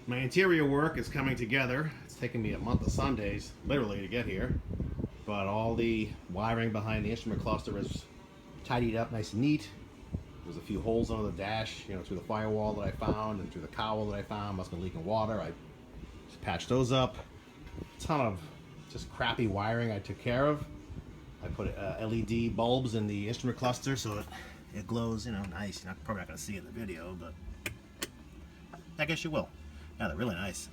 My interior work is coming together. It's taken me a month of Sundays, literally, to get here. But all the wiring behind the instrument cluster is tidied up nice and neat. There's a few holes under the dash, you know, through the firewall that I found and through the cowl that I found. Must have been leaking water. I just patched those up. A ton of just crappy wiring I took care of. I put LED bulbs in the instrument cluster so it glows, you know, nice. You're probably not going to see it in the video, but I guess you will. Yeah, they're really nice.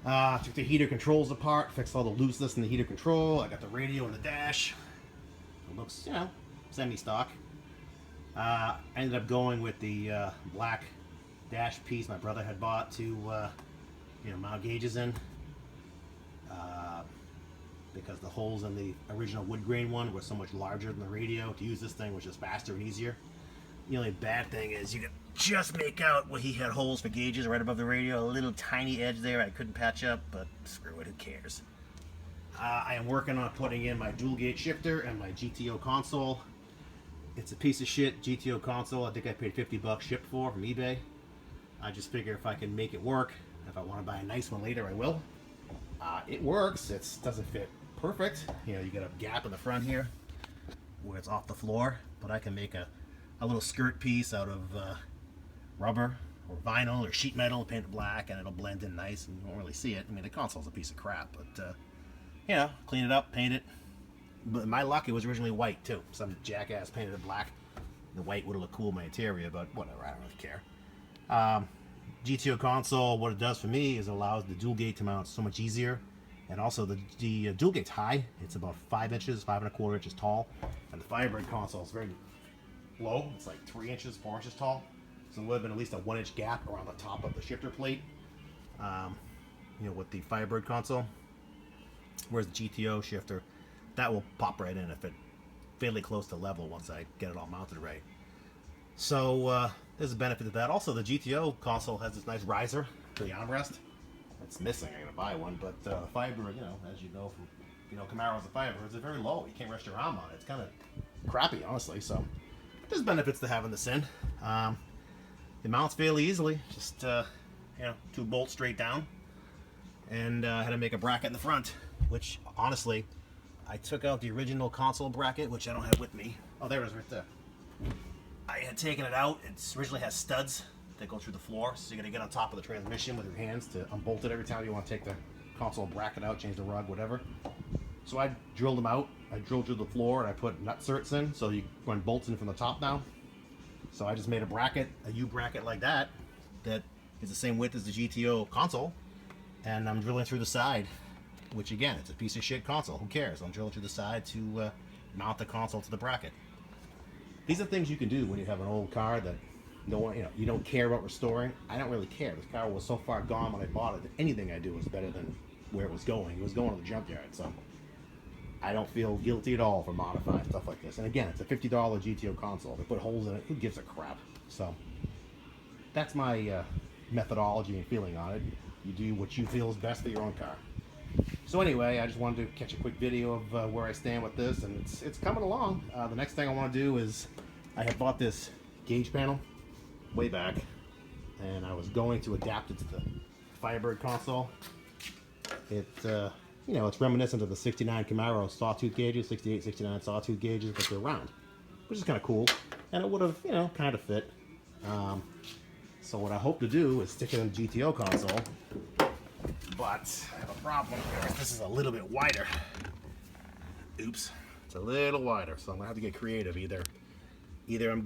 Took the heater controls apart, fixed all the looseness in the heater control. I got the radio in the dash. It looks, you know, semi-stock. I ended up going with the black dash piece my brother had bought to, you know, mount gauges in. Because the holes in the original wood grain one were so much larger than the radio. To use this thing was just faster and easier. The only bad thing is you can just make out where he had holes for gauges right above the radio. A little tiny edge there I couldn't patch up, but screw it, who cares. I am working on putting in my dual gate shifter and my GTO console. It's a piece of shit GTO console. I think I paid 50 bucks shipped for from eBay. I just figure if I can make it work, if I want to buy a nice one later, I will. It works. It doesn't fit perfect. You know, you got a gap in the front here where it's off the floor, but I can make a little skirt piece out of rubber or vinyl or sheet metal, paint it black, and it'll blend in nice and you won't really see it. I mean, the console's a piece of crap, but you know, clean it up, paint it. But my luck, it was originally white too. Some jackass painted it black. The white would have looked cool in my interior, but whatever, I don't really care. GTO console, what it does for me is it allows the dual gate to mount so much easier. And also the dual gate's high. It's about 5 inches, 5 1/4 inches tall. And the Firebird console is very low. It's like 3 inches, 4 inches tall. So there would have been at least a 1-inch gap around the top of the shifter plate. You know, with the Firebird console. Whereas the GTO shifter, that will pop right in if it fairly close to level once I get it all mounted right. So there's a benefit to that. Also, the GTO console has this nice riser for the armrest. It's missing. I'm gonna buy one, but Firebird, you know, as you know from, you know, Camaros and Firebirds, are very low. You can't rest your arm on it. It's kind of crappy, honestly. So there's benefits to having this in. It mounts fairly easily. Just you know, 2 bolts straight down, and I had to make a bracket in the front, which honestly, I took out the original console bracket, which I don't have with me. Oh, there it is, right there. I had taken it out. It originally has studs that go through the floor, so you're gonna get on top of the transmission with your hands to unbolt it every time you want to take the console bracket out, change the rug, whatever. So I drilled them out. I drilled through the floor and I put nut certs in, so you run bolts in from the top now. So I just made a bracket, a U bracket like that, that is the same width as the GTO console, and I'm drilling through the side, which again, it's a piece of shit console. Who cares? I'm drilling through the side to mount the console to the bracket. These are things you can do when you have an old car that no one, you know, you don't care about restoring. I don't really care. This car was so far gone when I bought it that anything I do is better than where it was going. It was going to the junkyard, so I don't feel guilty at all for modifying stuff like this. And again, it's a $50 GTO console. They put holes in it. Who gives a crap? So that's my methodology and feeling on it. You do what you feel is best for your own car. So anyway, I just wanted to catch a quick video of where I stand with this, and it's coming along. The next thing I want to do is I had bought this gauge panel way back, and I was going to adapt it to the Firebird console. It, you know, it's reminiscent of the 69 Camaro sawtooth gauges, 68, 69 sawtooth gauges, but they're round, which is kind of cool, and it would have, you know, kind of fit. So what I hope to do is stick it in the GTO console, but I have a problem here. This is a little bit wider. Oops, it's a little wider, so I'm gonna have to get creative. Either I'm